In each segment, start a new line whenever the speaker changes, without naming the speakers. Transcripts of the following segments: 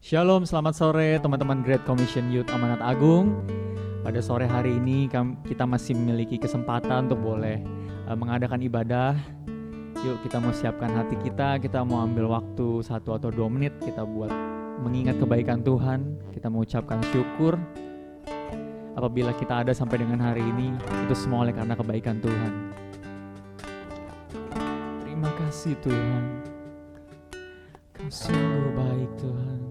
Shalom, selamat sore teman-teman Great Commission Youth Amanat Agung. Pada sore hari ini kita masih memiliki kesempatan untuk boleh mengadakan ibadah. Yuk kita mau siapkan hati kita mau ambil waktu 1 atau 2 menit kita buat mengingat kebaikan Tuhan. Kita mau ucapkan syukur apabila kita ada sampai dengan hari ini, itu semua oleh karena kebaikan Tuhan. Terima kasih Tuhan, Kau sungguh baik Tuhan.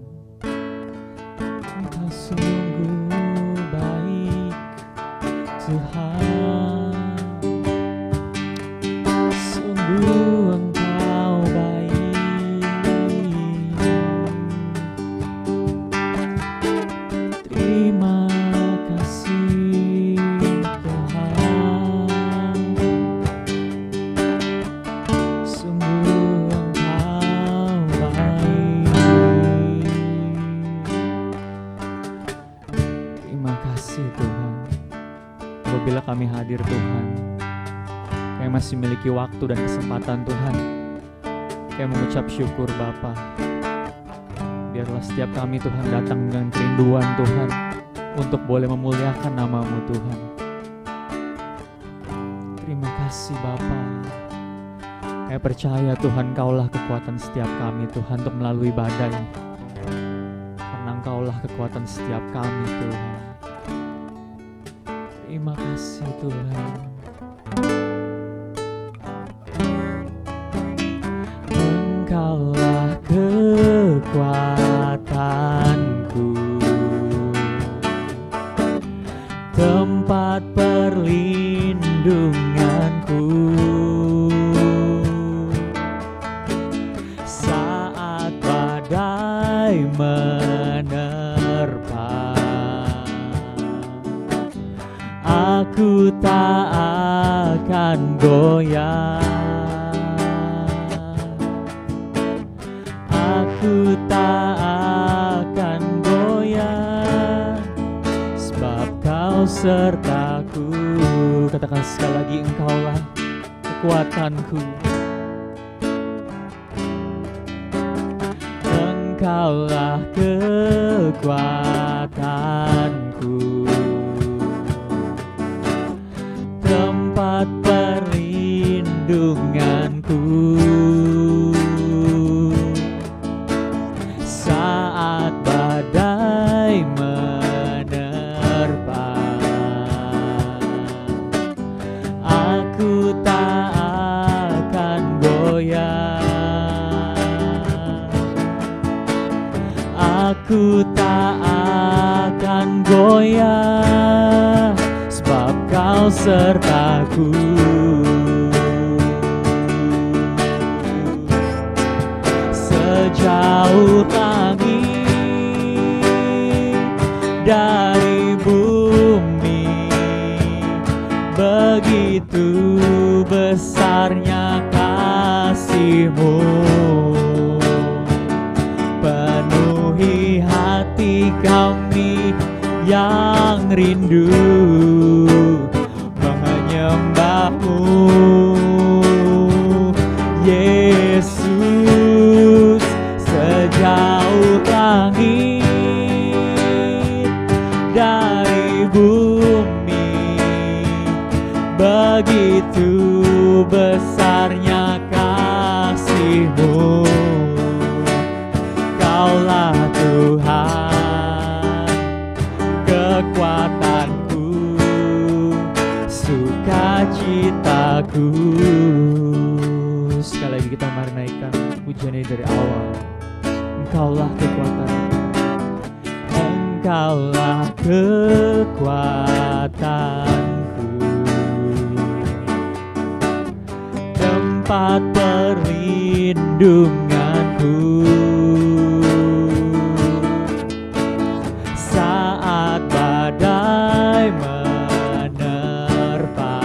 Kau sungguh baik Tuhan, sungguh Engkau baik. Terima kasih Tuhan, sungguh Engkau baik. Terima kasih Tuhan, apabila kami hadir Tuhan, kami masih memiliki waktu dan kesempatan Tuhan, kami mengucap syukur Bapa. Biarlah setiap kami Tuhan datang dengan kerinduan Tuhan untuk boleh memuliakan nama-Mu Tuhan. Terima kasih Bapa. Kami percaya Tuhan Kaulah kekuatan setiap kami Tuhan untuk melalui badai, karena Engkaulah kekuatan setiap kami Tuhan. Terima kasih Tuhan. Engkaulah kekuatanku, tempat perlindunganku, saat badai menerpa. Aku tak akan goyah, aku tak akan goyah, sebab Kau sertaku. Katakan sekali lagi, Engkaulah kekuatanku, Engkaulah kekuatanku, tempat perlindunganku, saat badai menerpa. Aku tak akan goyah, aku tak akan goyah, sebab Kau sertaku. Sejauh langit dari bumi, begitu besarnya kasih-Mu. Penuhi hati kami yang rindu menyembah-Mu, Yesus. Sejauh langit dari bumi, begitu besarnya kasih-Mu. Kaulah Tuhan, kekuatanku, sukacitaku. Sekali lagi kita mari naikkan pujian ini dari awal. Engkaulah kekuatanku, Engkaulah kekuatanku, tempat perlindunganku, saat badai menerpa.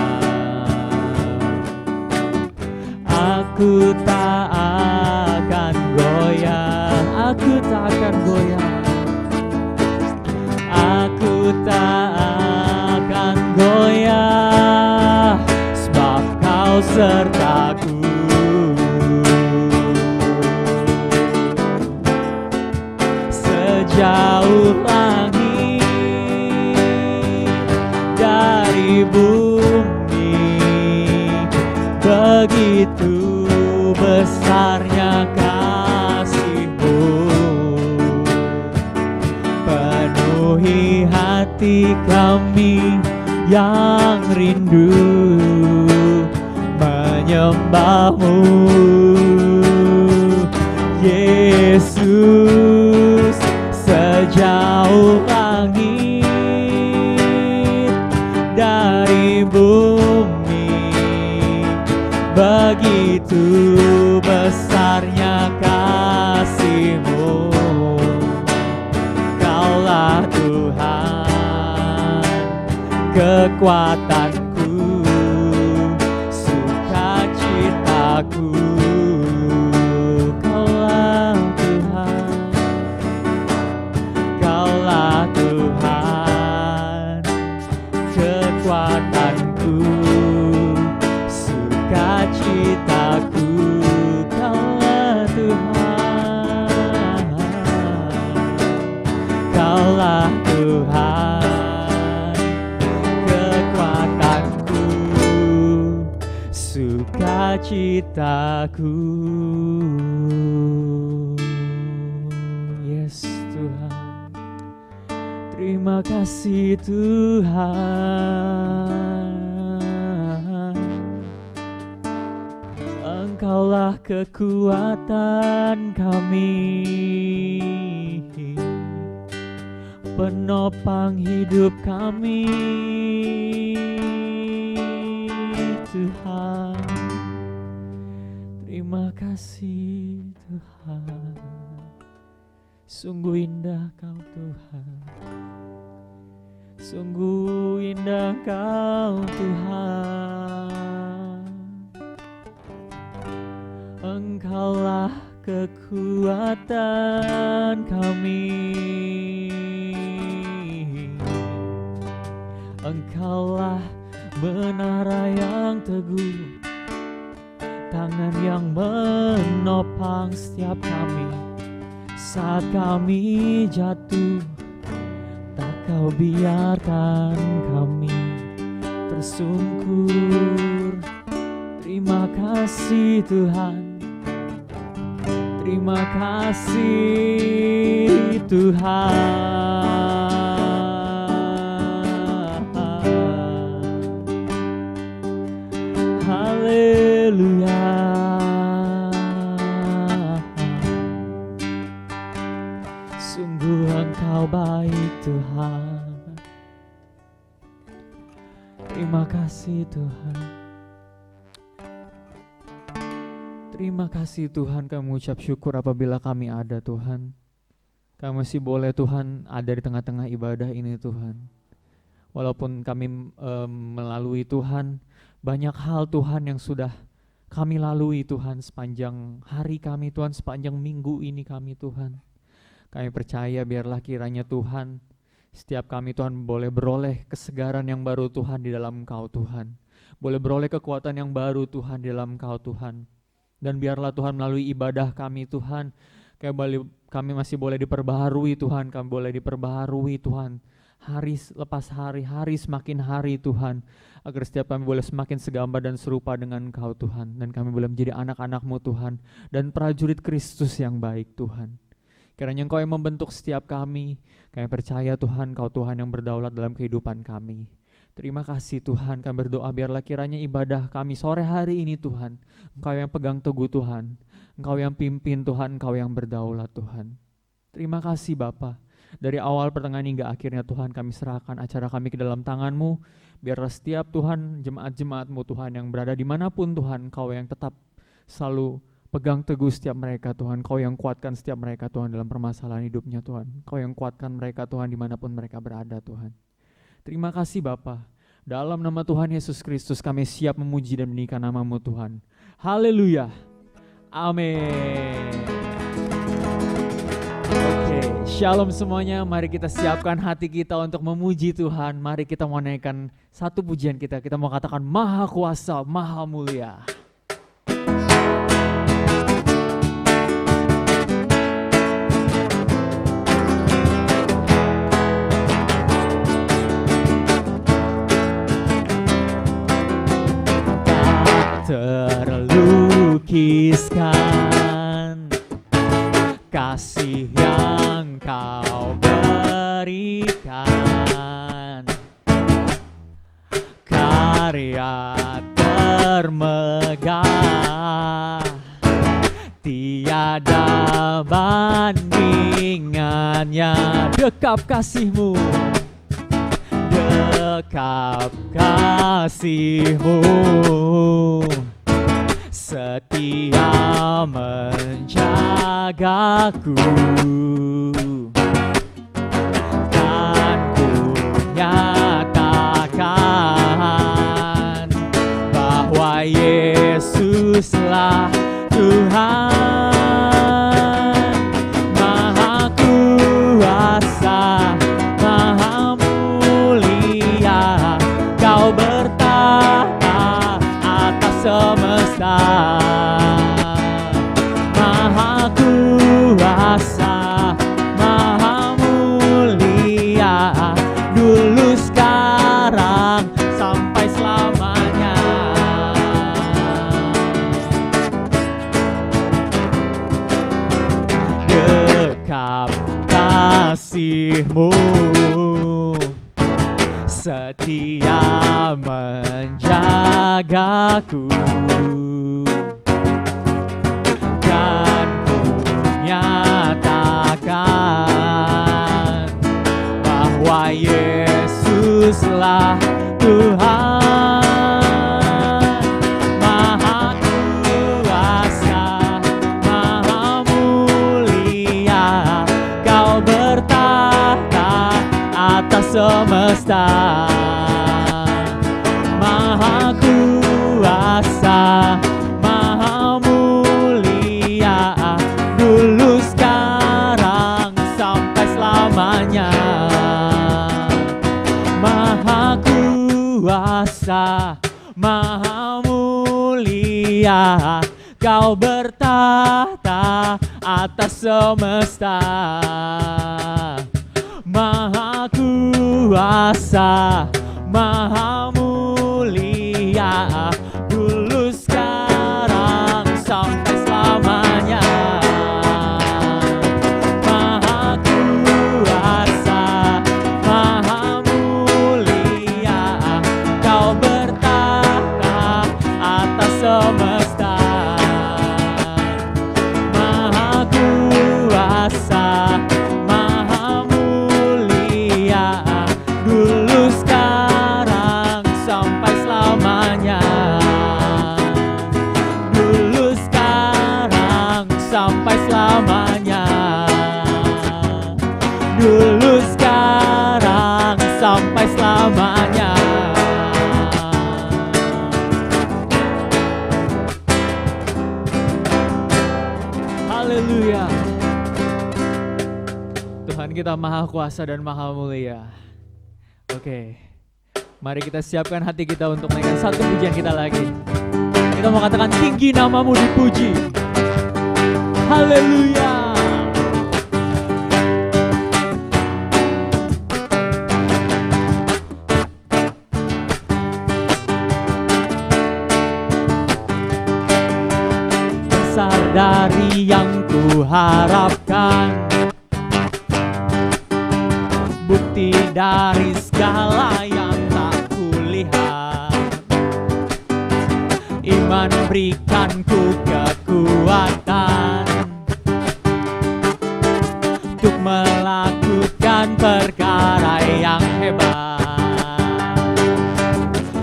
Aku tak akan goyah, aku tak akan goyah, aku tak akan goyah, sebab Kau sertaku. sejauh langit dari bumi, begitu besarnya kasih-Mu, penuhi hati kami yang rindu menyembah-Mu. Yesus, sejauh langit dari bumi, begitu besarnya kasih-Mu. Kaulah Tuhan, kekuatanku, sukacitaku. Kaulah Tuhan, Kaulah Tuhan, kekuatanku, sukacitaku. Kaulah Tuhan, Kaulah Tuhan, kekuatanku, sukacitaku. Yes Tuhan, terima kasih Tuhan. Engkaulah kekuatan kami, penopang hidup kami, Tuhan. Terima kasih Tuhan. Sungguh indah Kau Tuhan, sungguh indah Kau Tuhan. Engkaulah kekuatan kami, Engkaulah menara yang teguh, tangan yang menopang setiap kami. Saat kami jatuh, tak Kau biarkan kami tersungkur. Terima kasih Tuhan, terima kasih Tuhan. Haleluya. Sungguh Engkau baik Tuhan. Terima kasih Tuhan. Terima kasih Tuhan, kami mengucap syukur apabila kami ada Tuhan. Kami masih boleh Tuhan ada di tengah-tengah ibadah ini Tuhan. Walaupun kami melalui Tuhan, banyak hal Tuhan yang sudah kami lalui Tuhan sepanjang hari kami Tuhan, sepanjang minggu ini kami Tuhan. Kami percaya biarlah kiranya Tuhan, setiap kami Tuhan boleh beroleh kesegaran yang baru Tuhan di dalam Engkau Tuhan. Boleh beroleh kekuatan yang baru Tuhan di dalam Engkau Tuhan. Dan biarlah Tuhan melalui ibadah kami Tuhan, kami masih boleh diperbaharui Tuhan, kami boleh diperbaharui Tuhan. Hari lepas hari, hari semakin hari Tuhan. Agar setiap kami boleh semakin segambar dan serupa dengan Engkau Tuhan. Dan kami boleh menjadi anak-anak-Mu Tuhan. Dan prajurit Kristus yang baik Tuhan. Kiranya Engkau yang membentuk setiap kami. Kami percaya Tuhan, Engkau Tuhan yang berdaulat dalam kehidupan kami. Terima kasih Tuhan, kami berdoa biarlah kiranya ibadah kami sore hari ini Tuhan, Engkau yang pegang teguh Tuhan, Engkau yang pimpin Tuhan, Engkau yang berdaulat Tuhan. Terima kasih Bapa. Dari awal pertengahan hingga akhirnya Tuhan kami serahkan acara kami ke dalam tangan-Mu. Biarlah setiap Tuhan jemaat-jemaat-Mu Tuhan yang berada dimanapun Tuhan, Engkau yang tetap selalu pegang teguh setiap mereka Tuhan. Engkau yang kuatkan setiap mereka Tuhan dalam permasalahan hidupnya Tuhan. Engkau yang kuatkan mereka Tuhan dimanapun mereka berada Tuhan. Terima kasih Bapa. Dalam nama Tuhan Yesus Kristus kami siap memuji dan meninggikan nama-Mu Tuhan. Haleluya. Amin. Oke, shalom semuanya. Mari kita siapkan hati kita untuk memuji Tuhan. Mari kita mau naikkan satu pujian kita. Kita mau katakan Maha Kuasa, Maha Mulia. kasih yang kau berikan, karya termegah, tiada bandingannya. Dekap kasih-Mu, dekap kasih-Mu, setia menjagaku, dan ku nyatakan bahwa Yesuslah Tuhan, Maha Kuasa, Maha Mulia, Kau bertata atas semesta. Maha Kuasa, Maha Mulia, dulu, sekarang, sampai selamanya. Dekap kasih-Mu, setia menjagaku, dan ku nyatakan bahwa Yesuslah Tuhan, Maha Kuasa, Maha Mulia, Kau bertata atas semesta. Maha Kuasa, Maha Mulia, dulu, sekarang, sampai selamanya. Maha Kuasa, Maha Mulia, Kau bertata atas semesta. Maha Kuasa, Maha Mulia, dulu, sekarang, sampai selamanya. Maha Kuasa, Maha Mulia, Kau bertata atas semesta. Maha Kuasa, Maha Mulia, dulu, sekarang, sampai selamanya. Dulu, sekarang, sampai selamanya. Dulu, sekarang, sampai selamanya. Haleluya. Tuhan kita Maha Kuasa dan Maha Mulia. Oke, mari kita siapkan hati kita untuk menaikkan satu pujian kita lagi. Kita mau katakan, tinggi nama-Mu dipuji. Haleluya. Besar dari yang ku harapkan, bukti dari segala yang tak kulihat. Iman berikanku kekuatan untuk melakukan perkara yang hebat.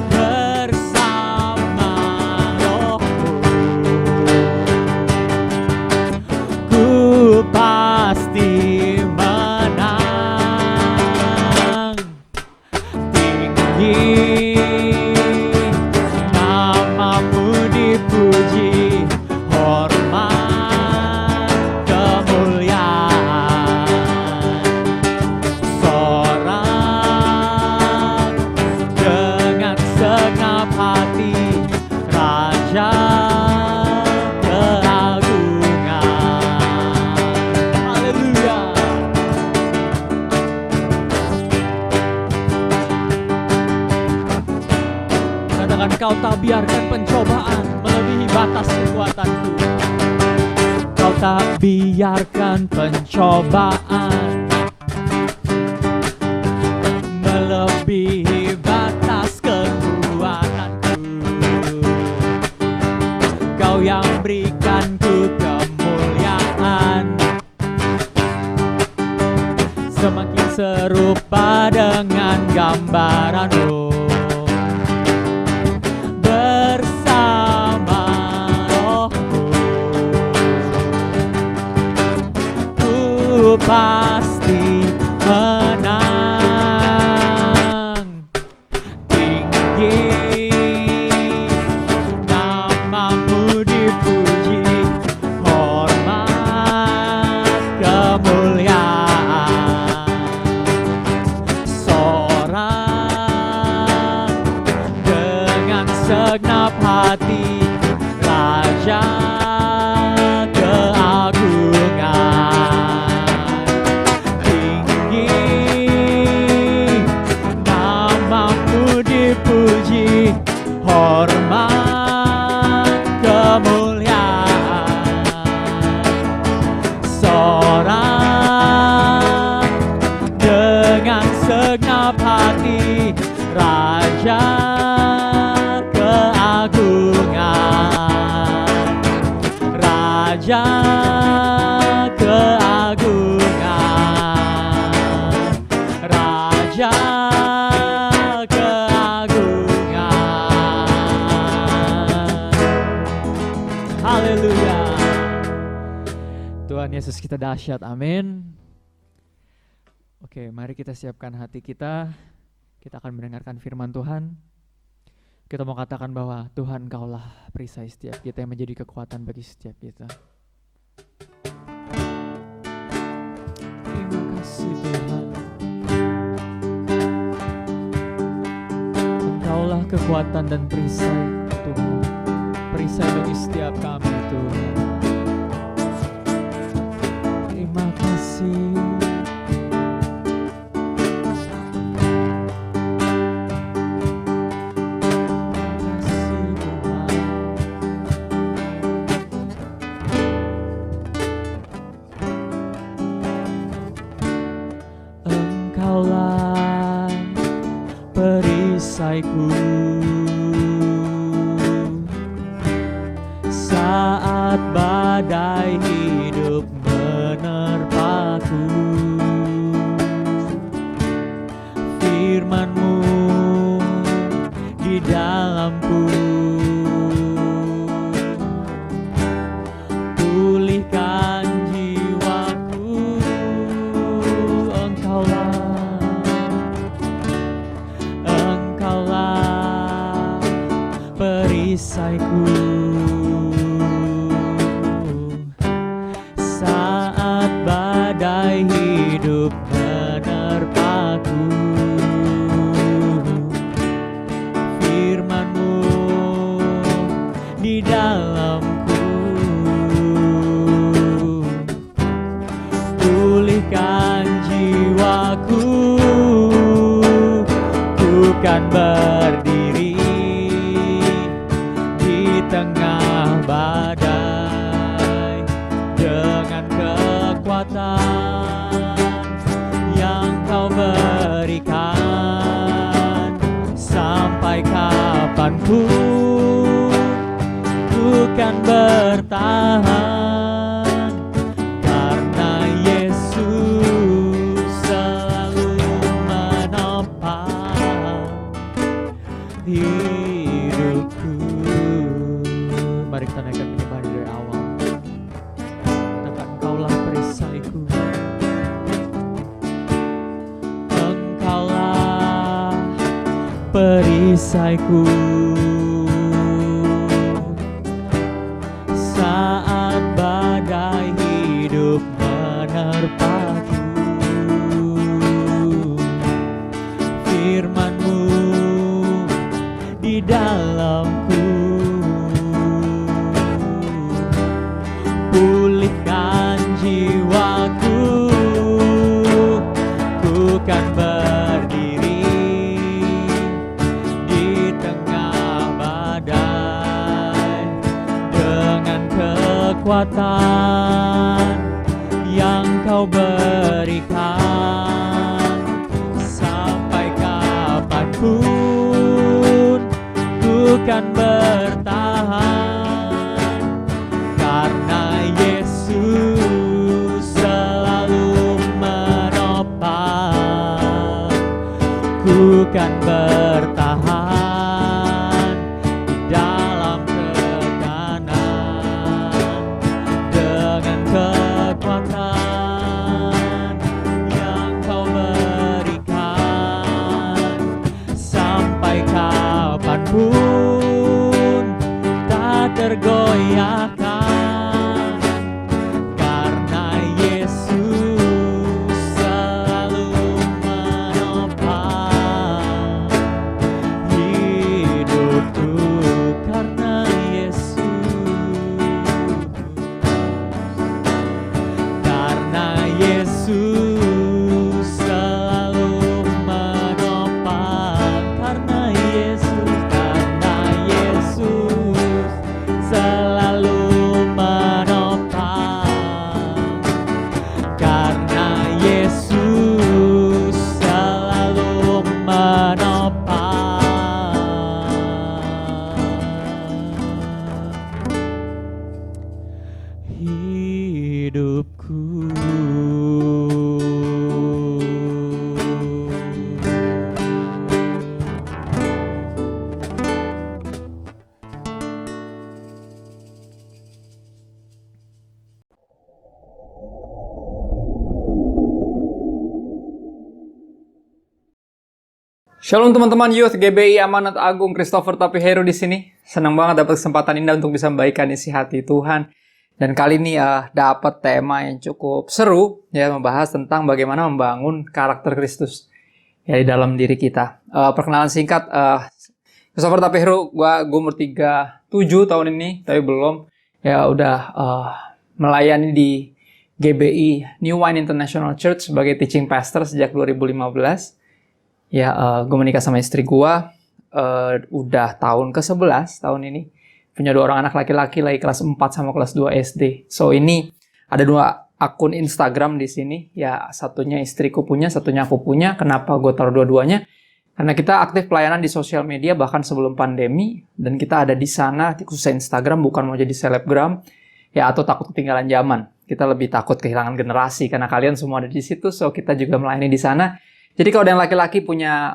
Bersama Roh-Mu ku pasti menang. Tinggi nama-Mu dipuji, hormat kemuliaan. Sorak dengan segenap hati, Raja keagungan. Haleluya. Katakan, Kau tak biarkan pencobaan melebihi batas kekuatanku. Kau tak biarkan pencobaan melebihi batas kekuatanku. Kau yang berikanku kemuliaan, semakin serupa dengan gambaranmu. Bersama Rohmu ku pasti menang. Tinggi namamu dipuji, hormat kemuliaan. Sorak dengan segenap hati, Raja keagungan. Tinggi namamu dipuji, hormat kemuliaan. Sorak dengan segenap hati, Raja keagungan. Raja keagungan. Raja keagungan. Haleluya. Tuhan Yesus kita dahsyat, amin. Oke, mari kita siapkan hati kita. Kita akan mendengarkan firman Tuhan. Kita mau katakan bahwa Tuhan Kaulah perisai setiap kita, yang menjadi kekuatan bagi setiap kita. Terima kasih Tuhan. Engkaulah kekuatan dan perisai Tuhan. Perisai bagi setiap kami Tuhan. Terima kasih. Engkaulah perisaiku saat badai hidup menerpaku. Firman-Mu di dalamku, pulihkan jiwaku. Engkaulah perisaiku saat badai hidup menerpaku. Firman-Mu di dalamku, pulihkan jiwaku. Ku kan berdiri di tengah badai dengan kekuatan yang Kau berikan. Sampai kapanpun ku kan bertahan, karena Yesus selalu menopang hidupku. Mari kita naikkan penyembahan dari awal. Katakan, Engkaulah perisaiku. Engkaulah perisaiku saat badai hidup menerpaku. Firman-Mu di dalamku, pulihkan jiwaku. Ku kan berdiri di tengah kan bertahan di dalam tekanan dengan kekuatan yang kau berikan sampai kapanpun tak tergoyahkan. Shalom teman-teman Youth GBI Amanat Agung, Christopher Tapiheru di sini. Senang banget dapat kesempatan indah untuk bisa membagikan isi hati Tuhan. Dan kali ini dapat tema yang cukup seru, ya, membahas tentang bagaimana membangun karakter Kristus ya di dalam diri kita. Perkenalan singkat, Christopher Tapiheru, gue umur 37 tahun ini, tapi belum. Ya udah melayani di GBI New Wine International Church sebagai teaching pastor sejak 2015. Ya, gue menikah sama istri gue, udah tahun ke-11 tahun ini. Punya 2 orang anak laki-laki, lagi kelas 4 sama kelas 2 SD. So, ini ada 2 akun Instagram di sini. Ya, satunya istriku punya, satunya aku punya. Kenapa gue taruh dua-duanya? Karena kita aktif pelayanan di sosial media bahkan sebelum pandemi. Dan kita ada di sana, khususnya Instagram, bukan mau jadi selebgram. Ya, atau takut ketinggalan zaman. Kita lebih takut kehilangan generasi, karena kalian semua ada di situ. So, kita juga melayani di sana. Jadi kalau ada yang laki-laki punya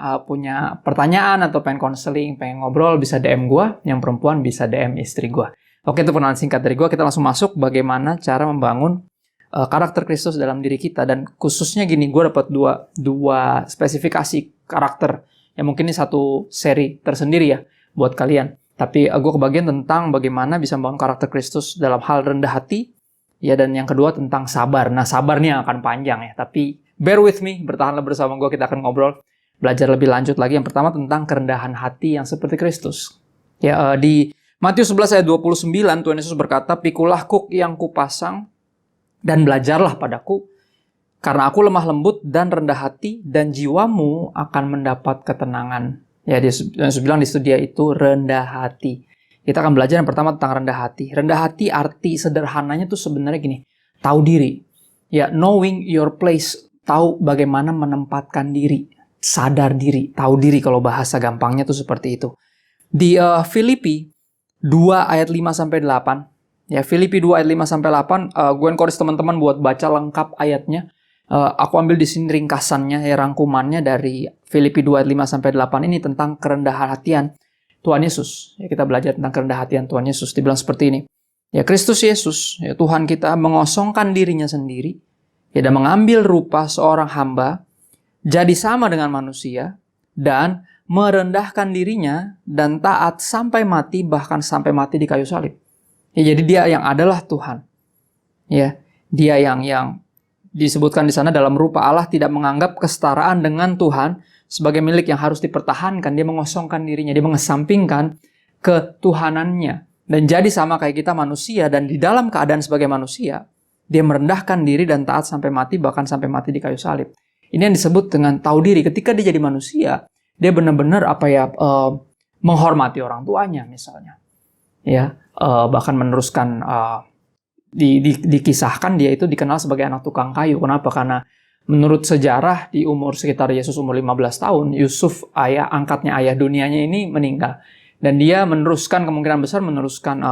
pertanyaan atau pengen konseling, pengen ngobrol, bisa DM gue. Yang perempuan bisa DM istri gue. Oke, itu perkenalan singkat dari gue. Kita langsung masuk bagaimana cara membangun karakter Kristus dalam diri kita. Dan khususnya gini, gue dapat dua spesifikasi karakter. Ya mungkin ini satu seri tersendiri ya buat kalian. Tapi gue kebagian tentang bagaimana bisa membangun karakter Kristus dalam hal rendah hati. Ya, dan yang kedua tentang sabar. Nah, sabar ini akan panjang ya, tapi bear with me, bertahanlah bersama gue, kita akan ngobrol, belajar lebih lanjut lagi. Yang pertama tentang kerendahan hati yang seperti Kristus. Ya, di Matius 11 ayat 29, Tuhan Yesus berkata, "Pikulah kuk yang kupasang dan belajarlah padaku, karena aku lemah lembut dan rendah hati, dan jiwamu akan mendapat ketenangan." Ya, Yesus bilang di situ dia itu rendah hati. Kita akan belajar yang pertama tentang rendah hati. Rendah hati arti sederhananya tuh sebenarnya gini, tahu diri. Ya, knowing your place. Tahu bagaimana menempatkan diri, sadar diri, tahu diri kalau bahasa gampangnya tuh seperti itu. Di Filipi 2 ayat 5-8, ya Filipi 2 ayat 5-8, gue encourage teman-teman buat baca lengkap ayatnya. Aku ambil di sini ringkasannya, ya rangkumannya dari Filipi 2 ayat 5-8 ini tentang kerendahan hatian Tuhan Yesus. Ya, kita belajar tentang kerendahan hatian Tuhan Yesus. Dibilang seperti ini. Ya, Kristus Yesus, ya Tuhan kita mengosongkan dirinya sendiri. Ya, dan mengambil rupa seorang hamba, jadi sama dengan manusia, dan merendahkan dirinya, dan taat sampai mati, bahkan sampai mati di kayu salib. Ya, jadi dia yang adalah Tuhan. Ya, dia yang disebutkan di sana dalam rupa Allah tidak menganggap kesetaraan dengan Tuhan sebagai milik yang harus dipertahankan. Dia mengosongkan dirinya, dia mengesampingkan ketuhanannya. Dan jadi sama kayak kita manusia, dan di dalam keadaan sebagai manusia, dia merendahkan diri dan taat sampai mati, bahkan sampai mati di kayu salib. Ini yang disebut dengan tahu diri. Ketika dia jadi manusia, dia benar-benar menghormati orang tuanya misalnya. Ya, bahkan meneruskan, dikisahkan dia itu dikenal sebagai anak tukang kayu. Kenapa? Karena menurut sejarah di umur sekitar Yesus umur 15 tahun, Yusuf angkatnya ayah dunianya ini meninggal. Dan dia kemungkinan besar meneruskan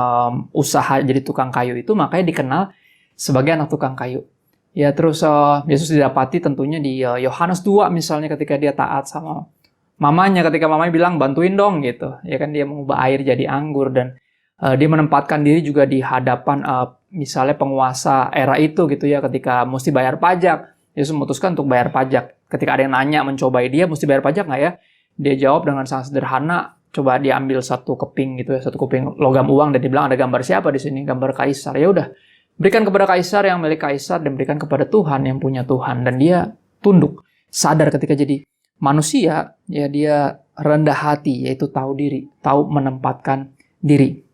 usaha jadi tukang kayu itu, makanya dikenal sebagai anak tukang kayu. Ya, terus Yesus didapati tentunya di Yohanes 2 misalnya ketika dia taat sama
mamanya ketika mamanya bilang bantuin dong gitu. Ya kan dia mengubah air jadi anggur dan dia menempatkan diri juga di hadapan misalnya penguasa era itu gitu ya ketika mesti bayar pajak. Yesus memutuskan untuk bayar pajak. Ketika ada yang nanya mencobai dia mesti bayar pajak nggak ya? Dia jawab dengan sangat sederhana, coba dia ambil satu keping gitu ya, satu keping logam uang dan dibilang ada gambar siapa di sini? Gambar kaisar. Ya udah, berikan kepada kaisar yang milik kaisar dan berikan kepada Tuhan yang punya Tuhan. Dan dia tunduk, sadar ketika jadi manusia, ya dia rendah hati, yaitu tahu diri, tahu menempatkan diri.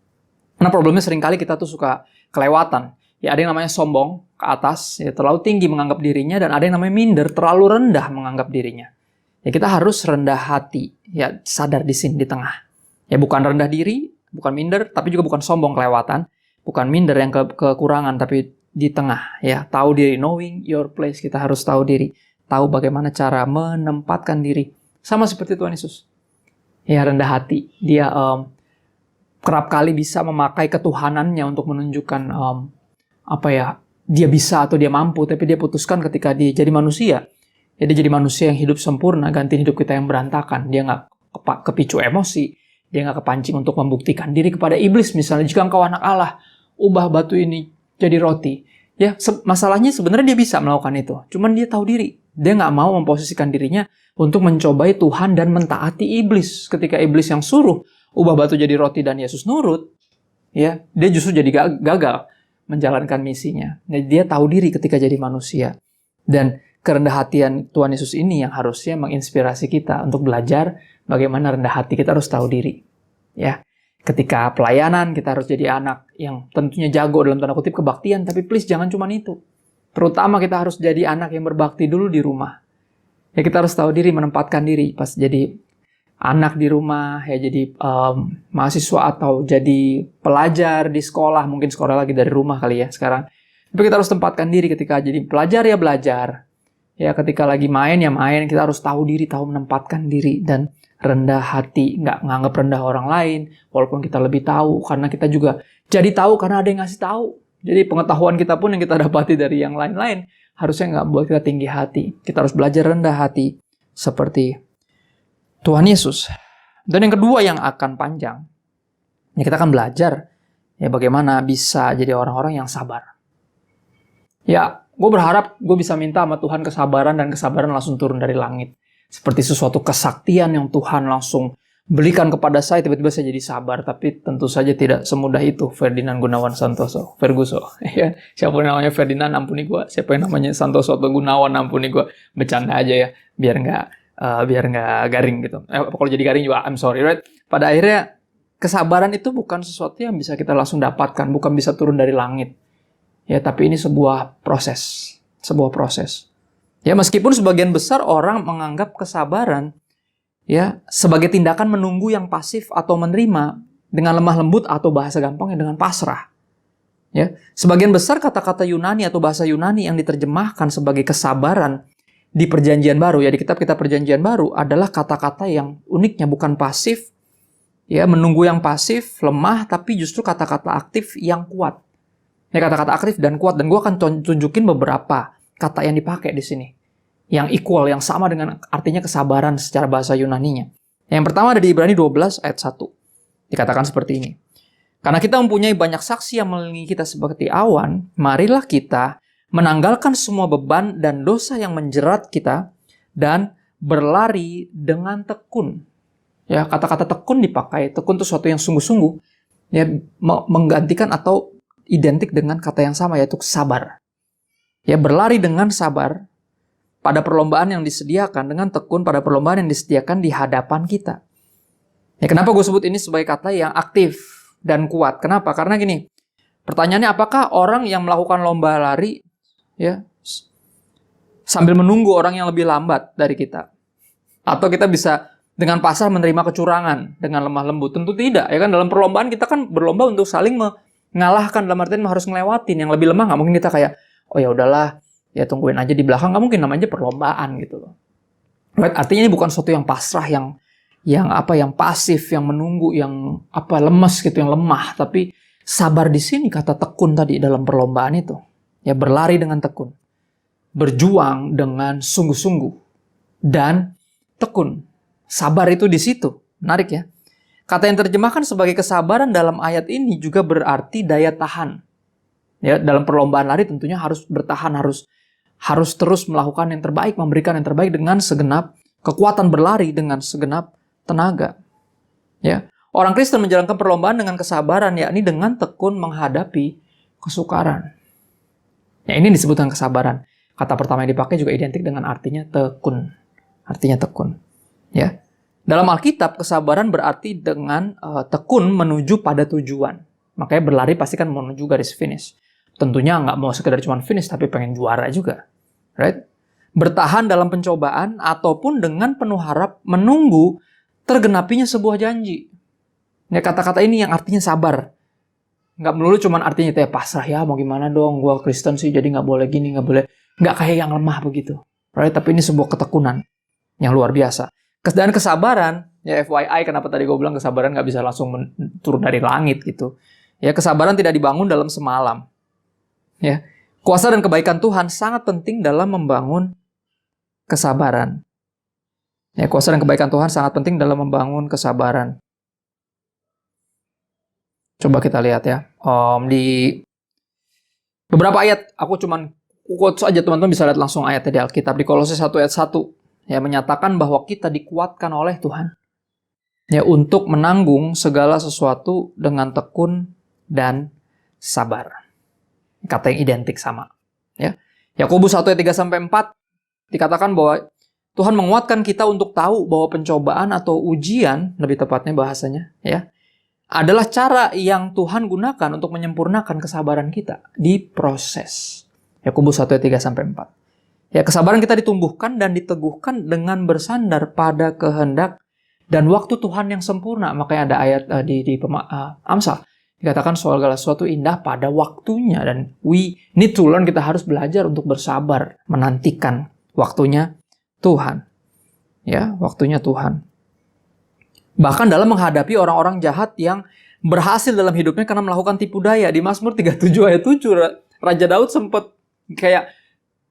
Karena problemnya seringkali kita tuh suka kelewatan. Ya ada yang namanya sombong ke atas, ya terlalu tinggi menganggap dirinya, dan ada yang namanya minder, terlalu rendah menganggap dirinya. Ya kita harus rendah hati, ya sadar di sini di tengah. Ya bukan rendah diri, bukan minder, tapi juga bukan sombong kelewatan, bukan minder yang kekurangan, tapi di tengah. Ya tahu diri, knowing your place, kita harus tahu diri, tahu bagaimana cara menempatkan diri. Sama seperti Tuhan Yesus. Ya rendah hati, dia kerap kali bisa memakai ketuhanannya untuk menunjukkan dia bisa atau dia mampu, tapi dia putuskan ketika dia jadi manusia. Ya, dia jadi manusia yang hidup sempurna, gantiin hidup kita yang berantakan. Dia nggak kepicu emosi, dia nggak kepancing untuk membuktikan diri kepada iblis. Misalnya, jika engkau anak Allah, ubah batu ini jadi roti. Ya, masalahnya sebenarnya dia bisa melakukan itu. Cuman dia tahu diri. Dia nggak mau memposisikan dirinya untuk mencobai Tuhan dan mentaati iblis. Ketika iblis yang suruh ubah batu jadi roti dan Yesus nurut, ya dia justru jadi gagal menjalankan misinya. Nah, dia tahu diri ketika jadi manusia. Dan kerendah hatian Tuhan Yesus ini yang harusnya menginspirasi kita untuk belajar bagaimana rendah hati. Kita harus tahu diri. Ya, ketika pelayanan kita harus jadi anak yang tentunya jago dalam tanda kutip kebaktian, tapi please jangan cuma itu. Terutama kita harus jadi anak yang berbakti dulu di rumah. Ya kita harus tahu diri, menempatkan diri pas jadi anak di rumah, ya jadi mahasiswa atau jadi pelajar di sekolah, mungkin sekolah lagi dari rumah kali ya sekarang. Tapi kita harus tempatkan diri ketika jadi pelajar ya belajar. Ya ketika lagi main ya main, kita harus tahu diri, tahu menempatkan diri dan rendah hati, nggak nganggap rendah orang lain, walaupun kita lebih tahu, karena kita juga jadi tahu karena ada yang ngasih tahu. Jadi pengetahuan kita pun yang kita dapati dari yang lain-lain, harusnya nggak buat kita tinggi hati. Kita harus belajar rendah hati seperti Tuhan Yesus. Dan yang kedua yang akan panjang, ya kita akan belajar ya bagaimana bisa jadi orang-orang yang sabar. Ya, gue berharap gue bisa minta sama Tuhan kesabaran dan kesabaran langsung turun dari langit. Seperti sesuatu kesaktian yang Tuhan langsung berikan kepada saya, tiba-tiba saya jadi sabar. Tapi tentu saja tidak semudah itu. Ferdinand Gunawan Santoso, Ferguso. Ya, siapa yang namanya Ferdinand, ampuni gue. Siapa yang namanya Santoso atau Gunawan, ampuni gue. Bercanda aja ya, biar nggak garing gitu. Kalau jadi garing juga, I'm sorry, right? Pada akhirnya, kesabaran itu bukan sesuatu yang bisa kita langsung dapatkan, bukan bisa turun dari langit. Ya, tapi ini sebuah proses. Ya, meskipun sebagian besar orang menganggap kesabaran ya sebagai tindakan menunggu yang pasif atau menerima dengan lemah lembut atau bahasa gampangnya dengan pasrah. Ya, sebagian besar kata-kata Yunani atau bahasa Yunani yang diterjemahkan sebagai kesabaran di Perjanjian Baru, ya di kitab-kitab Perjanjian Baru adalah kata-kata yang uniknya bukan pasif, ya menunggu yang pasif, lemah, tapi justru kata-kata aktif yang kuat. Ya kata-kata aktif dan kuat, dan gue akan tunjukin beberapa kata yang dipakai di sini, yang equal, yang sama dengan artinya kesabaran secara bahasa Yunaninya. Yang pertama ada di Ibrani 12 ayat 1. Dikatakan seperti ini. Karena kita mempunyai banyak saksi yang mengelilingi kita seperti awan, marilah kita menanggalkan semua beban dan dosa yang menjerat kita dan berlari dengan tekun. Ya, kata-kata tekun dipakai. Tekun itu sesuatu yang sungguh-sungguh, ya menggantikan atau identik dengan kata yang sama, yaitu sabar. Ya, berlari dengan sabar pada perlombaan yang disediakan, dengan tekun pada perlombaan yang disediakan di hadapan kita. Ya, kenapa gue sebut ini sebagai kata yang aktif dan kuat? Kenapa? Karena gini, pertanyaannya apakah orang yang melakukan lomba lari ya sambil menunggu orang yang lebih lambat dari kita? Atau kita bisa dengan pasrah menerima kecurangan dengan lemah lembut? Tentu tidak, ya kan? Dalam perlombaan kita kan berlomba untuk saling mengalahkan, dalam artian harus ngelewatin yang lebih lemah. Nggak mungkin kita kayak, oh ya udahlah, ya tungguin aja di belakang. Nggak mungkin, namanya perlombaan gitu loh. Right? Artinya ini bukan sesuatu yang pasrah, yang pasif, yang menunggu, yang lemes gitu, yang lemah. Tapi sabar di sini kata tekun tadi dalam perlombaan itu. Ya berlari dengan tekun, berjuang dengan sungguh-sungguh dan tekun. Sabar itu di situ. Menarik ya. Kata yang terjemahkan sebagai kesabaran dalam ayat ini juga berarti daya tahan. Ya, dalam perlombaan lari tentunya harus bertahan, harus terus melakukan yang terbaik, memberikan yang terbaik dengan segenap kekuatan berlari, dengan segenap tenaga. Ya. Orang Kristen menjalankan perlombaan dengan kesabaran, yakni dengan tekun menghadapi kesukaran. Ya, ini disebutkan kesabaran. Kata pertama yang dipakai juga identik dengan artinya tekun. Artinya tekun. Ya. Dalam Alkitab, kesabaran berarti dengan tekun menuju pada tujuan. Makanya berlari pasti kan menuju garis finish. Tentunya nggak mau sekedar cuma finish, tapi pengen juara juga. Right? Bertahan dalam pencobaan ataupun dengan penuh harap menunggu tergenapinya sebuah janji. Ya, kata-kata ini yang artinya sabar. Nggak melulu cuma artinya ya pasrah ya, mau gimana dong, gue Kristen sih jadi nggak boleh gini, nggak boleh. Nggak kayak yang lemah begitu. Right? Tapi ini sebuah ketekunan yang luar biasa. Dan kesabaran, ya FYI kenapa tadi gue bilang kesabaran nggak bisa langsung turun dari langit gitu. Ya, kesabaran tidak dibangun dalam semalam. Ya, kuasa dan kebaikan Tuhan sangat penting dalam membangun kesabaran. Ya, kuasa dan kebaikan Tuhan sangat penting dalam membangun kesabaran. Coba kita lihat ya. Di beberapa ayat, aku cuman quotes aja, teman-teman bisa lihat langsung ayatnya di Alkitab. Di Kolose 1 ayat 1. Ya, menyatakan bahwa kita dikuatkan oleh Tuhan. Ya, untuk menanggung segala sesuatu dengan tekun dan sabar. Kata yang identik sama. Ya. Yakobus 1 ayat 3-4 dikatakan bahwa Tuhan menguatkan kita untuk tahu bahwa pencobaan atau ujian, lebih tepatnya bahasanya, ya, adalah cara yang Tuhan gunakan untuk menyempurnakan kesabaran kita di proses. Yakobus 1 ayat 3-4. Ya, kesabaran kita ditumbuhkan dan diteguhkan dengan bersandar pada kehendak dan waktu Tuhan yang sempurna. Makanya ada ayat di Amsal. Dikatakan segala sesuatu indah pada waktunya. Dan we need to learn, kita harus belajar untuk bersabar. Menantikan waktunya Tuhan. Ya, waktunya Tuhan. Bahkan dalam menghadapi orang-orang jahat yang berhasil dalam hidupnya karena melakukan tipu daya. Di Mazmur 37 ayat 7, Raja Daud sempat kayak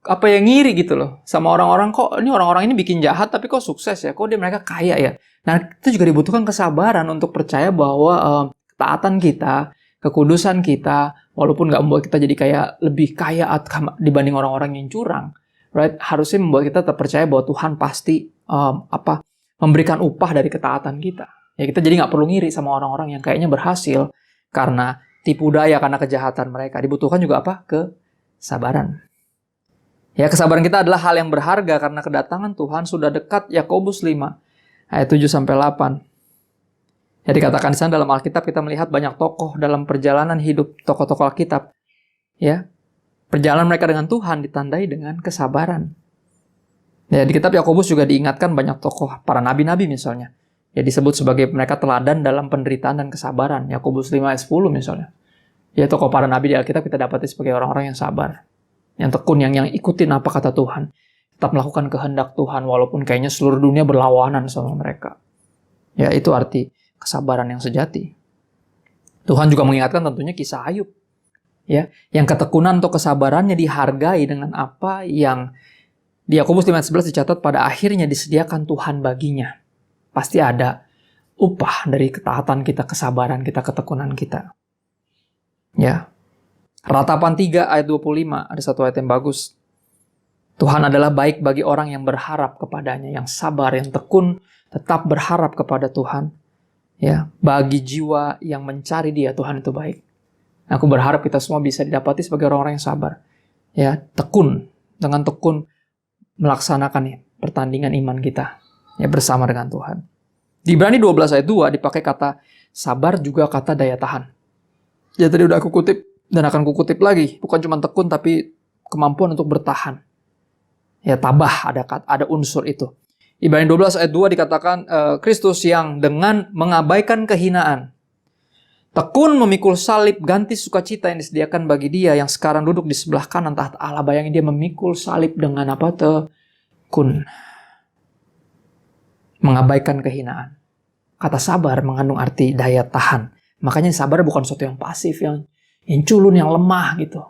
apa yang ngiri gitu loh sama orang-orang, kok ini orang-orang ini bikin jahat tapi kok sukses ya, kok mereka kaya ya. Nah, itu juga dibutuhkan kesabaran untuk percaya bahwa ketaatan kita, kekudusan kita, walaupun nggak membuat kita jadi kayak lebih kaya dibanding orang-orang yang curang, right? Harusnya membuat kita tetap percaya bahwa Tuhan pasti memberikan upah dari ketaatan kita. Ya, kita jadi nggak perlu ngiri sama orang-orang yang kayaknya berhasil karena tipu daya, karena kejahatan mereka. Dibutuhkan juga kesabaran. Ya, kesabaran kita adalah hal yang berharga karena kedatangan Tuhan sudah dekat. Yakobus 5 ayat 7-8. Ya, dikatakan di sana dalam Alkitab kita melihat banyak tokoh dalam perjalanan hidup, tokoh-tokoh Alkitab. Ya, perjalanan mereka dengan Tuhan ditandai dengan kesabaran. Ya, di kitab Yakobus juga diingatkan banyak tokoh, para nabi-nabi misalnya. Ya, disebut sebagai mereka teladan dalam penderitaan dan kesabaran. Yakobus 5 ayat 10 misalnya. Ya, tokoh para nabi di Alkitab kita dapati sebagai orang-orang yang sabar. Yang tekun, yang ikutin apa kata Tuhan. Tetap melakukan kehendak Tuhan, walaupun kayaknya seluruh dunia berlawanan sama mereka. Ya, itu arti kesabaran yang sejati. Tuhan juga mengingatkan tentunya kisah Ayub. Ya, yang ketekunan atau kesabarannya dihargai dengan apa yang di Yakobus 5:11 dicatat pada akhirnya disediakan Tuhan baginya. Pasti ada upah dari ketaatan kita, kesabaran kita, ketekunan kita. Ya. Ratapan 3 ayat 25, ada satu ayat yang bagus. Tuhan adalah baik bagi orang yang berharap kepadanya, yang sabar, yang tekun, tetap berharap kepada Tuhan. Ya, bagi jiwa yang mencari Dia, Tuhan itu baik. Aku berharap kita semua bisa didapati sebagai orang-orang yang sabar. Ya, tekun, dengan tekun melaksanakan pertandingan iman kita, ya, bersama dengan Tuhan. Di Ibrani 12 ayat 2 dipakai kata sabar juga kata daya tahan. Ya, tadi udah aku kutip dan akan kukutip lagi. Bukan cuma tekun, tapi kemampuan untuk bertahan. Ya, tabah, ada unsur itu. Ibrani 12 ayat 2 dikatakan Kristus yang dengan mengabaikan kehinaan, tekun memikul salib ganti sukacita yang disediakan bagi Dia yang sekarang duduk di sebelah kanan tahta Allah. Bayangin Dia memikul salib dengan apa? Tekun. Mengabaikan kehinaan. Kata sabar mengandung arti daya tahan. Makanya sabar bukan sesuatu yang pasif, yang culun, yang lemah gitu.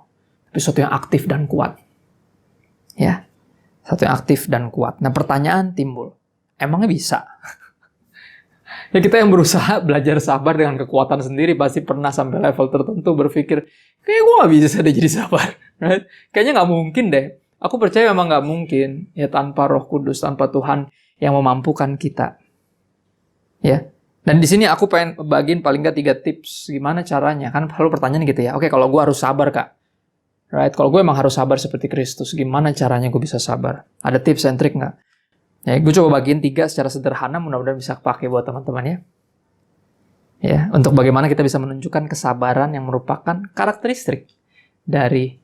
Tapi sesuatu yang aktif dan kuat. Ya. Sesuatu yang aktif dan kuat. Nah, pertanyaan timbul. Emangnya bisa? Ya kita yang berusaha belajar sabar dengan kekuatan sendiri pasti pernah sampai level tertentu berpikir, kayak gue gak bisa deh jadi sabar. Right? Kayaknya gak mungkin deh. Aku percaya memang gak mungkin ya tanpa Roh Kudus, tanpa Tuhan yang memampukan kita. Ya. Dan di sini aku pengen bagiin paling nggak 3 tips gimana caranya. Kan selalu pertanyaan gitu ya. Oke, kalau gue harus sabar, Kak. Right? Kalau gue emang harus sabar seperti Kristus, gimana caranya gue bisa sabar? Ada tips and trick nggak? Ya, gue coba bagiin 3 secara sederhana, mudah-mudahan bisa pakai buat teman-teman ya. Ya, untuk bagaimana kita bisa menunjukkan kesabaran yang merupakan karakteristik dari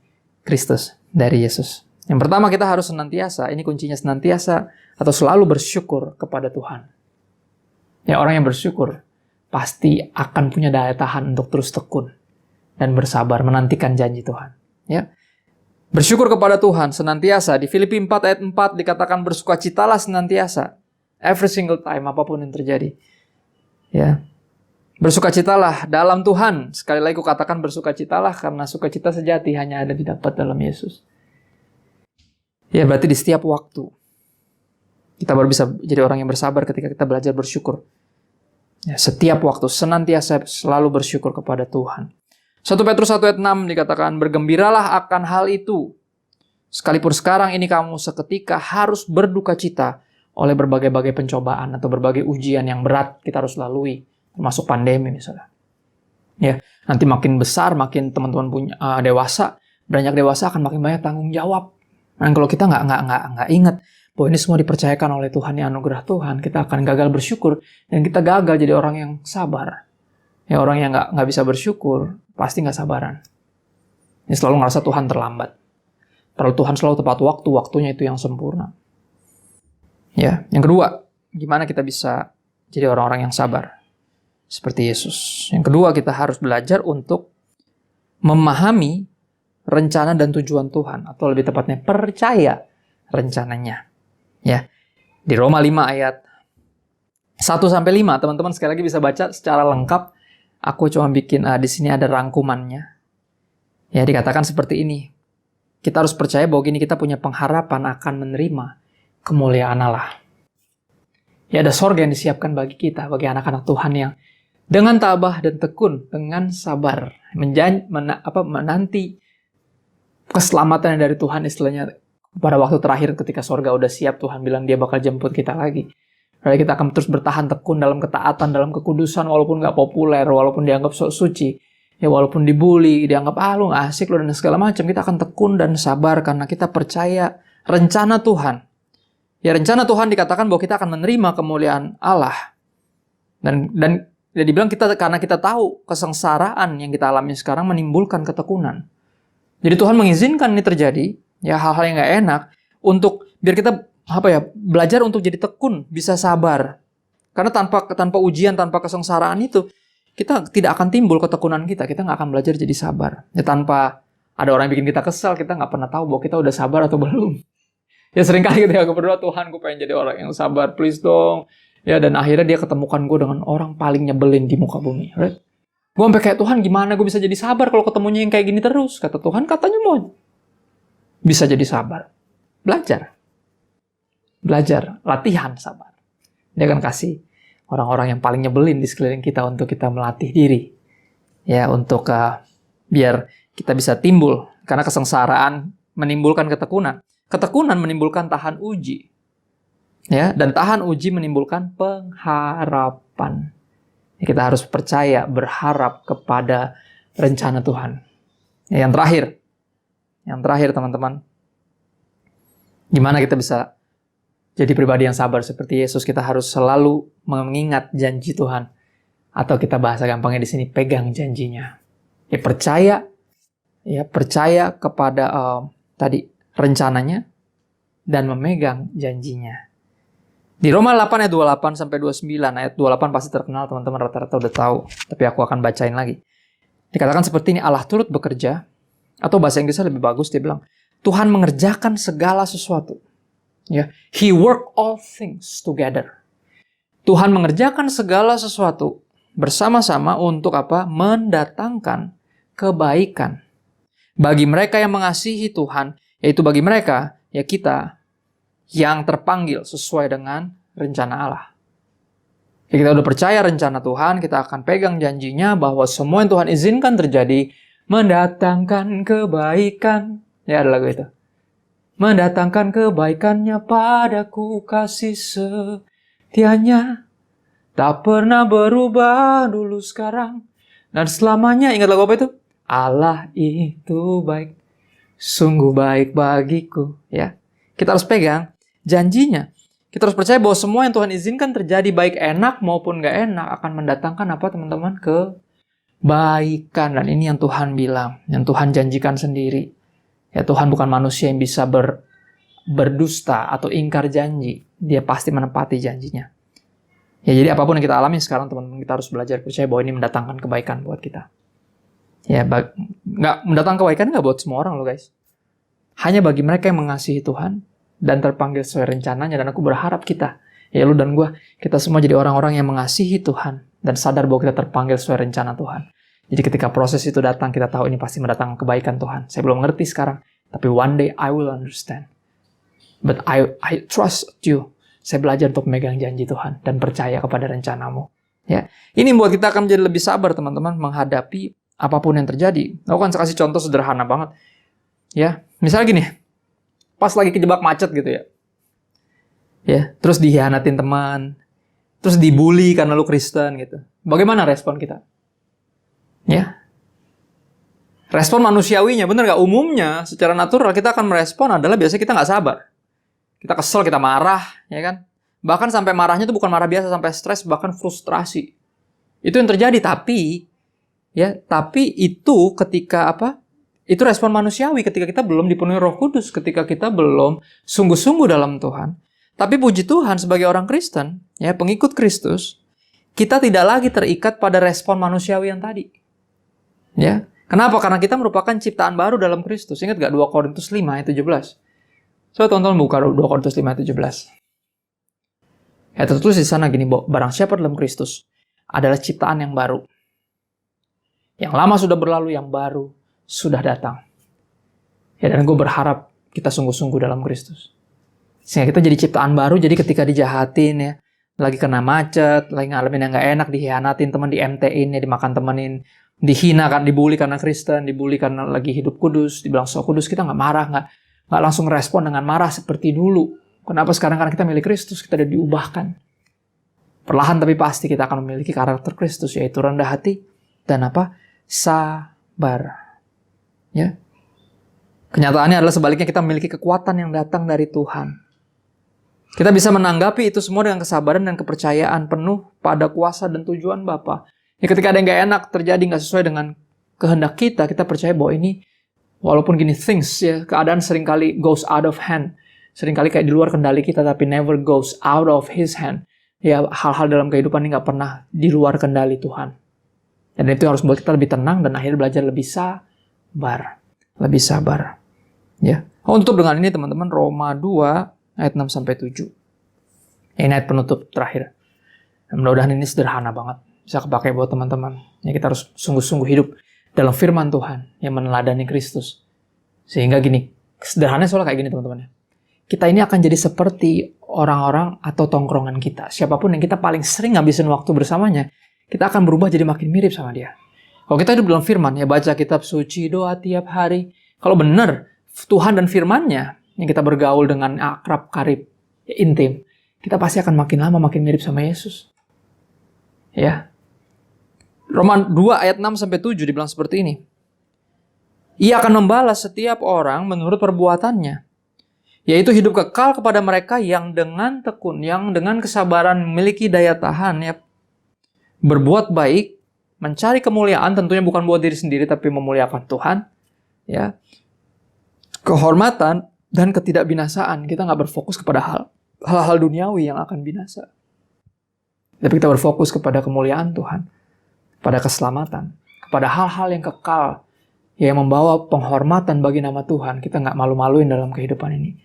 Kristus, dari Yesus. Yang pertama, kita harus senantiasa, ini kuncinya senantiasa atau selalu bersyukur kepada Tuhan. Ya, orang yang bersyukur pasti akan punya daya tahan untuk terus tekun dan bersabar menantikan janji Tuhan. Ya. Bersyukur kepada Tuhan senantiasa. Di Filipi 4 ayat 4 dikatakan bersukacitalah senantiasa. Every single time, apapun yang terjadi. Ya. Bersukacitalah dalam Tuhan. Sekali lagi aku katakan bersukacitalah karena sukacita sejati hanya ada didapat dalam Yesus. Ya, berarti di setiap waktu kita baru bisa jadi orang yang bersabar ketika kita belajar bersyukur. Ya, setiap waktu, senantiasa selalu bersyukur kepada Tuhan. 1 Petrus 1 ayat 6 dikatakan, bergembiralah akan hal itu. Sekalipun sekarang ini kamu seketika harus berduka cita oleh berbagai-bagai pencobaan atau berbagai ujian yang berat kita harus lalui. Termasuk pandemi misalnya. Ya, nanti makin besar, makin teman-teman punya dewasa, beranjak dewasa akan makin banyak tanggung jawab. Dan kalau kita nggak ingat bahwa ini semua dipercayakan oleh Tuhan, yang anugerah Tuhan, kita akan gagal bersyukur dan kita gagal jadi orang yang sabar. Ya, orang yang nggak bisa bersyukur pasti nggak sabaran. Ini selalu ngerasa Tuhan terlambat. Padahal Tuhan selalu tepat waktu, waktunya itu yang sempurna. Ya, yang kedua, gimana kita bisa jadi orang-orang yang sabar seperti Yesus. Yang kedua, kita harus belajar untuk memahami rencana dan tujuan Tuhan, atau lebih tepatnya percaya rencananya. Ya, di Roma 5 ayat 1-5, teman-teman sekali lagi bisa baca secara lengkap. Aku cuma bikin di sini ada rangkumannya. Ya, dikatakan seperti ini. Kita harus percaya bahwa gini, kita punya pengharapan akan menerima kemuliaan Allah. Ya, ada sorga yang disiapkan bagi kita, bagi anak-anak Tuhan yang dengan tabah dan tekun, dengan sabar, menanti keselamatan dari Tuhan, istilahnya pada waktu terakhir ketika sorga udah siap, Tuhan bilang dia bakal jemput kita lagi. Lalu kita akan terus bertahan tekun dalam ketaatan, dalam kekudusan, walaupun nggak populer, walaupun dianggap sok suci, ya walaupun dibully, dianggap lu nggak asik lu dan segala macam, kita akan tekun dan sabar karena kita percaya rencana Tuhan. Ya, rencana Tuhan dikatakan bahwa kita akan menerima kemuliaan Allah. Dan ya dibilang kita karena kita tahu kesengsaraan yang kita alami sekarang menimbulkan ketekunan. Jadi Tuhan mengizinkan ini terjadi, ya hal-hal yang nggak enak, untuk biar kita belajar untuk jadi tekun, bisa sabar. Karena tanpa ujian, tanpa kesengsaraan itu, kita tidak akan timbul ketekunan kita nggak akan belajar jadi sabar. Ya, tanpa ada orang yang bikin kita kesal, kita nggak pernah tahu bahwa kita udah sabar atau belum. Ya seringkali ketika aku berdoa, Tuhan gue pengen jadi orang yang sabar, please dong. Ya, dan akhirnya dia ketemukan gue dengan orang paling nyebelin di muka bumi. Right? Gue sampai kayak, Tuhan gimana gue bisa jadi sabar kalau ketemunya yang kayak gini terus? Kata Tuhan, katanya mau bisa jadi sabar. Belajar, latihan sabar. Dia akan kasih orang-orang yang paling nyebelin di sekeliling kita untuk kita melatih diri. Ya, untuk biar kita bisa timbul. Karena kesengsaraan menimbulkan ketekunan. Ketekunan menimbulkan tahan uji. Ya, dan tahan uji menimbulkan pengharapan. Ya, kita harus percaya, berharap kepada rencana Tuhan. Ya, yang terakhir teman-teman. Gimana kita bisa jadi pribadi yang sabar seperti Yesus? Kita harus selalu mengingat janji Tuhan. Atau kita bahasa gampangnya di sini, pegang janjinya. Ya, percaya kepada rencananya dan memegang janjinya. Di Roma 8 ayat 28 sampai 29, ayat 28 pasti terkenal, teman-teman rata-rata udah tahu, tapi aku akan bacain lagi. Dikatakan seperti ini, Allah turut bekerja, atau bahasa Inggrisnya lebih bagus, dia bilang, Tuhan mengerjakan segala sesuatu. Ya, He work all things together. Tuhan mengerjakan segala sesuatu bersama-sama untuk apa? Mendatangkan kebaikan bagi mereka yang mengasihi Tuhan, yaitu bagi mereka, ya kita, yang terpanggil sesuai dengan rencana Allah. Ya, kita udah percaya rencana Tuhan, kita akan pegang janjinya bahwa semua yang Tuhan izinkan terjadi mendatangkan kebaikan. Ya, ada lagu itu. Mendatangkan kebaikannya padaku, kasih setianya tak pernah berubah dulu sekarang dan selamanya. Ingat lagu apa itu? Allah itu baik, sungguh baik bagiku. Ya, kita harus pegang janjinya. Kita harus percaya bahwa semua yang Tuhan izinkan terjadi, baik enak maupun gak enak, akan mendatangkan apa teman-teman? Kebaikan. Dan ini yang Tuhan bilang, yang Tuhan janjikan sendiri. Ya, Tuhan bukan manusia yang bisa berdusta atau ingkar janji. Dia pasti menepati janjinya. Ya, jadi apapun yang kita alami sekarang, teman-teman, kita harus belajar percaya bahwa ini mendatangkan kebaikan buat kita. Ya, nggak mendatangkan kebaikan nggak buat semua orang loh guys. Hanya bagi mereka yang mengasihi Tuhan dan terpanggil sesuai rencananya. Dan aku berharap kita, ya lu dan gue, kita semua jadi orang-orang yang mengasihi Tuhan dan sadar bahwa kita terpanggil sesuai rencana Tuhan. Jadi ketika proses itu datang, kita tahu ini pasti mendatangkan kebaikan Tuhan. Saya belum ngerti sekarang, tapi one day I will understand. But I trust you. Saya belajar untuk memegang janji Tuhan dan percaya kepada rencanamu. Ya, ini membuat kita akan menjadi lebih sabar teman-teman menghadapi apapun yang terjadi. Aku akan kasih contoh sederhana banget. Ya, misalnya gini, pas lagi kejebak macet gitu ya. Ya, terus dihianatin teman, terus dibully karena lu Kristen gitu. Bagaimana respon kita? Ya. Respon manusiawinya, bener nggak? Umumnya, secara natural kita akan merespon adalah biasanya kita nggak sabar. Kita kesel, kita marah, ya kan? Bahkan sampai marahnya itu bukan marah biasa, sampai stres, bahkan frustrasi. Itu yang terjadi, tapi itu ketika apa? Itu respon manusiawi ketika kita belum dipenuhi Roh Kudus, ketika kita belum sungguh-sungguh dalam Tuhan. Tapi puji Tuhan sebagai orang Kristen, ya pengikut Kristus, kita tidak lagi terikat pada respon manusiawi yang tadi. Ya, kenapa? Karena kita merupakan ciptaan baru dalam Kristus. Ingat gak 2 Korintus 5 ayat 17? So, teman-teman buka 2 Korintus 5 ayat 17. Ya, tertulis di sana gini, barang siapa dalam Kristus adalah ciptaan yang baru. Yang lama sudah berlalu, yang baru sudah datang. Ya, dan gue berharap kita sungguh-sungguh dalam Kristus. Sehingga kita jadi ciptaan baru, jadi ketika dijahatin ya, lagi kena macet, lagi ngalamin yang gak enak, dihianatin teman, di MT-in, ya, dimakan temenin, dihina kan, dibully karena Kristen, dibully karena lagi hidup kudus, dibilang so kudus, kita nggak marah, nggak langsung respon dengan marah seperti dulu. Kenapa sekarang? Karena kita milik Kristus, kita udah diubahkan. Perlahan tapi pasti kita akan memiliki karakter Kristus, yaitu rendah hati dan apa? Sabar. Ya. Kenyataannya adalah sebaliknya, kita memiliki kekuatan yang datang dari Tuhan. Kita bisa menanggapi itu semua dengan kesabaran dan kepercayaan penuh pada kuasa dan tujuan Bapa. Ya, ketika ada yang gak enak terjadi, gak sesuai dengan kehendak kita, kita percaya bahwa ini, walaupun gini, things, ya, keadaan seringkali goes out of hand. Seringkali kayak di luar kendali kita, tapi never goes out of His hand. Ya, hal-hal dalam kehidupan ini gak pernah di luar kendali Tuhan. Dan itu harus buat kita lebih tenang dan akhirnya belajar lebih sabar. Lebih sabar. Ya. Untuk dengan ini teman-teman, Roma 2 ayat 6-7. Ini ayat penutup terakhir. Mudah-mudahan ini sederhana banget, bisa kepakai buat teman-teman. Ya, kita harus sungguh-sungguh hidup dalam firman Tuhan yang meneladani Kristus. Sehingga gini, sederhananya soalnya kayak gini teman-teman. Kita ini akan jadi seperti orang-orang atau tongkrongan kita. Siapapun yang kita paling sering ngabisin waktu bersamanya, kita akan berubah jadi makin mirip sama dia. Kalau kita hidup dalam firman, ya baca kitab suci, doa tiap hari. Kalau benar Tuhan dan firman-Nya yang kita bergaul dengan akrab, karib, ya, intim, kita pasti akan makin lama makin mirip sama Yesus. Ya. Roma 2 ayat 6-7 dibilang seperti ini. Ia akan membalas setiap orang menurut perbuatannya, yaitu hidup kekal kepada mereka yang dengan tekun, yang dengan kesabaran memiliki daya tahan, ya, berbuat baik, mencari kemuliaan, tentunya bukan buat diri sendiri, tapi memuliakan Tuhan, ya, kehormatan dan ketidakbinasaan. Kita nggak berfokus kepada hal-hal duniawi yang akan binasa, tapi kita berfokus kepada kemuliaan Tuhan, pada keselamatan, kepada hal-hal yang kekal, yang membawa penghormatan bagi nama Tuhan. Kita nggak malu-maluin dalam kehidupan ini.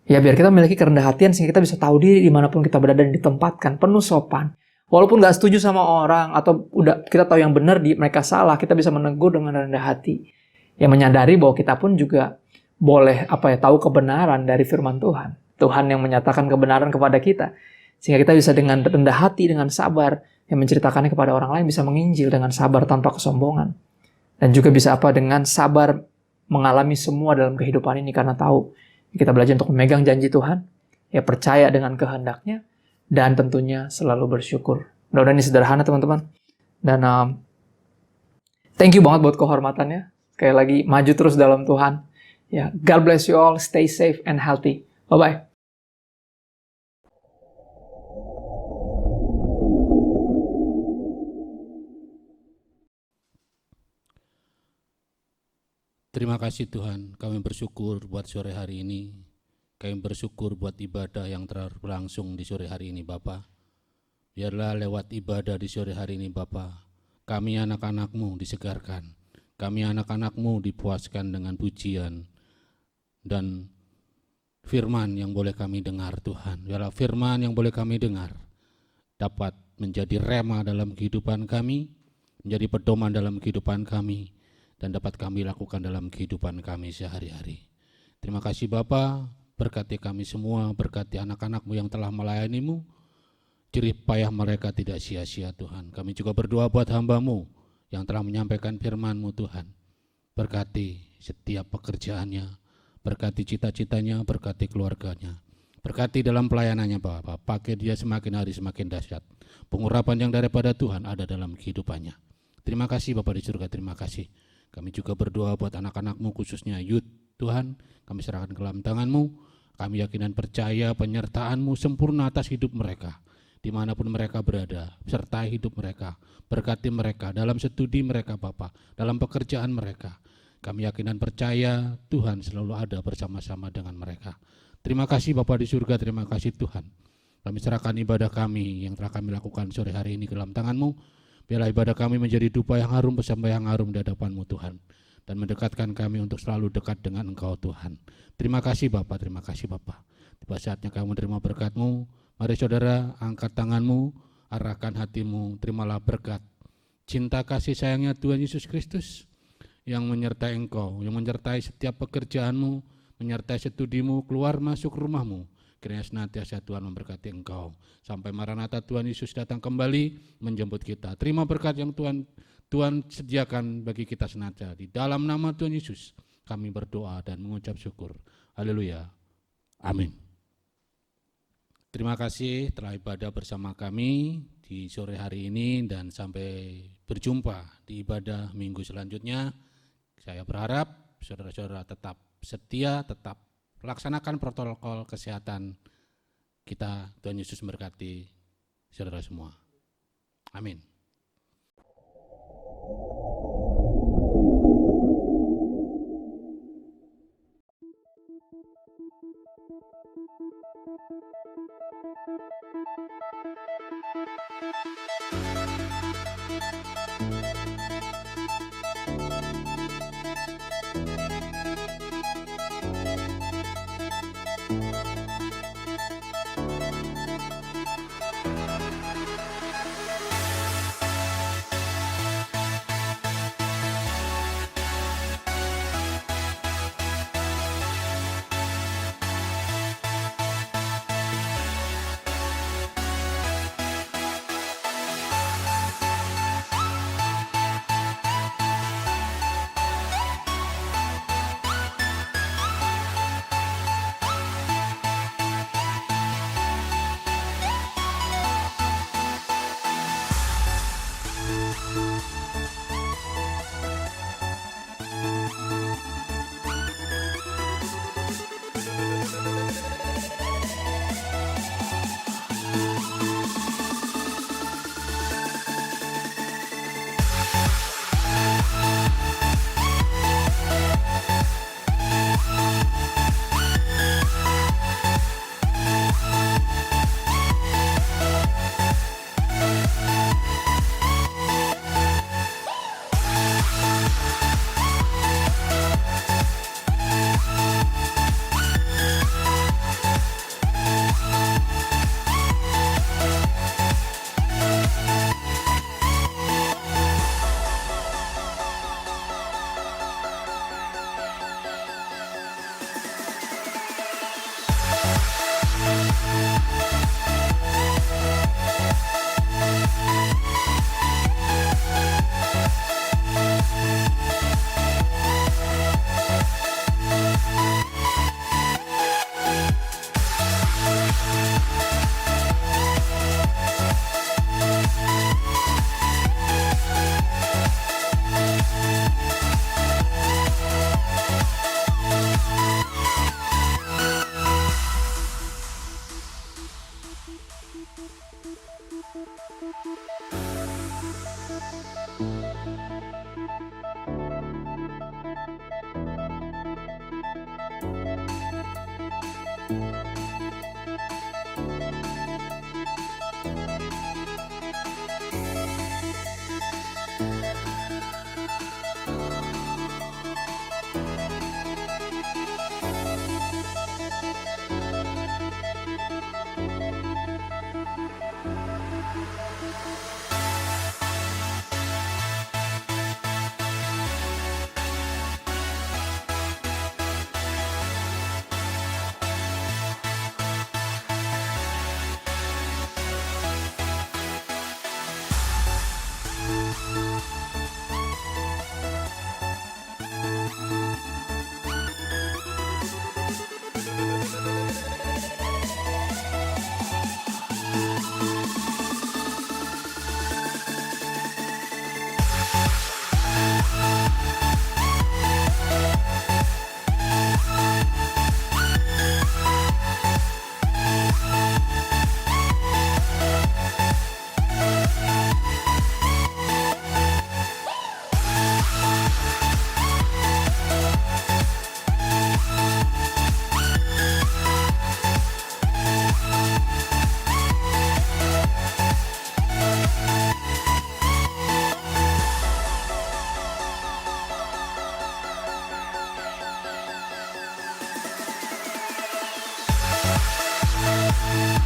Ya, biar kita memiliki kerendahan hatian sehingga kita bisa tahu diri dimanapun kita berada dan ditempatkan, penuh sopan. Walaupun nggak setuju sama orang atau udah kita tahu yang benar, mereka salah, kita bisa menegur dengan rendah hati. Yang menyadari bahwa kita pun juga boleh tahu kebenaran dari firman Tuhan. Tuhan yang menyatakan kebenaran kepada kita. Sehingga kita bisa dengan rendah hati, dengan sabar, yang menceritakannya kepada orang lain, bisa menginjil dengan sabar tanpa kesombongan. Dan juga bisa dengan sabar mengalami semua dalam kehidupan ini karena tahu kita belajar untuk memegang janji Tuhan, ya percaya dengan kehendaknya, dan tentunya selalu bersyukur. Mudah-mudahan ini sederhana teman-teman. Dan thank you banget buat kehormatannya. Sekali lagi, maju terus dalam Tuhan. Ya, God bless you all. Stay safe and healthy. Bye-bye.
Terima kasih Tuhan, kami bersyukur buat sore hari ini. Kami bersyukur buat ibadah yang telah berlangsung di sore hari ini Bapa. Biarlah lewat ibadah di sore hari ini Bapa, kami anak-anak-Mu disegarkan. Kami anak-anak-Mu dipuaskan dengan pujian dan firman yang boleh kami dengar Tuhan. Biarlah firman yang boleh kami dengar dapat menjadi rema dalam kehidupan kami, menjadi pedoman dalam kehidupan kami, dan dapat kami lakukan dalam kehidupan kami sehari-hari. Terima kasih Bapa, berkati kami semua, berkati anak-anak-Mu yang telah melayani-Mu, jerih payah mereka tidak sia-sia Tuhan. Kami juga berdoa buat hamba-Mu yang telah menyampaikan firman-Mu Tuhan. Berkati setiap pekerjaannya, berkati cita-citanya, berkati keluarganya, berkati dalam pelayanannya Bapa, pakai dia semakin hari semakin dahsyat. Pengurapan yang daripada Tuhan ada dalam kehidupannya. Terima kasih Bapa di surga, terima kasih. Kami juga berdoa buat anak-anak-Mu khususnya youth Tuhan, kami serahkan ke dalam tangan-Mu. Kami yakin dan percaya penyertaan-Mu sempurna atas hidup mereka, dimanapun mereka berada, sertai hidup mereka, berkati mereka dalam studi mereka Bapa, dalam pekerjaan mereka. Kami yakin dan percaya Tuhan selalu ada bersama-sama dengan mereka. Terima kasih Bapa di surga, terima kasih Tuhan. Kami serahkan ibadah kami yang telah kami lakukan sore hari ini ke dalam tangan-Mu. Biarlah ibadah kami menjadi dupa yang harum, persembahyan yang harum di hadapan-Mu Tuhan, dan mendekatkan kami untuk selalu dekat dengan Engkau Tuhan. Terima kasih Bapa, terima kasih Bapa. Tiba saatnya kami menerima berkat-Mu. Mari saudara, angkat tangan-Mu, arahkan hati-Mu, terimalah berkat cinta kasih sayangnya Tuhan Yesus Kristus yang menyertai engkau, yang menyertai setiap pekerjaan-Mu, menyertai studi-Mu, keluar masuk rumah-Mu. Kiranya senantiasa Tuhan memberkati engkau sampai Maranatha Tuhan Yesus datang kembali menjemput kita. Terima berkat yang Tuhan sediakan bagi kita senantiasa. Di dalam nama Tuhan Yesus kami berdoa dan mengucap syukur. Haleluya. Amin. Terima kasih telah ibadah bersama kami di sore hari ini, dan sampai berjumpa di ibadah minggu selanjutnya. Saya berharap saudara-saudara tetap setia, tetap laksanakan protokol kesehatan kita. Tuhan Yesus memberkati saudara semua. Amin.
Yesus.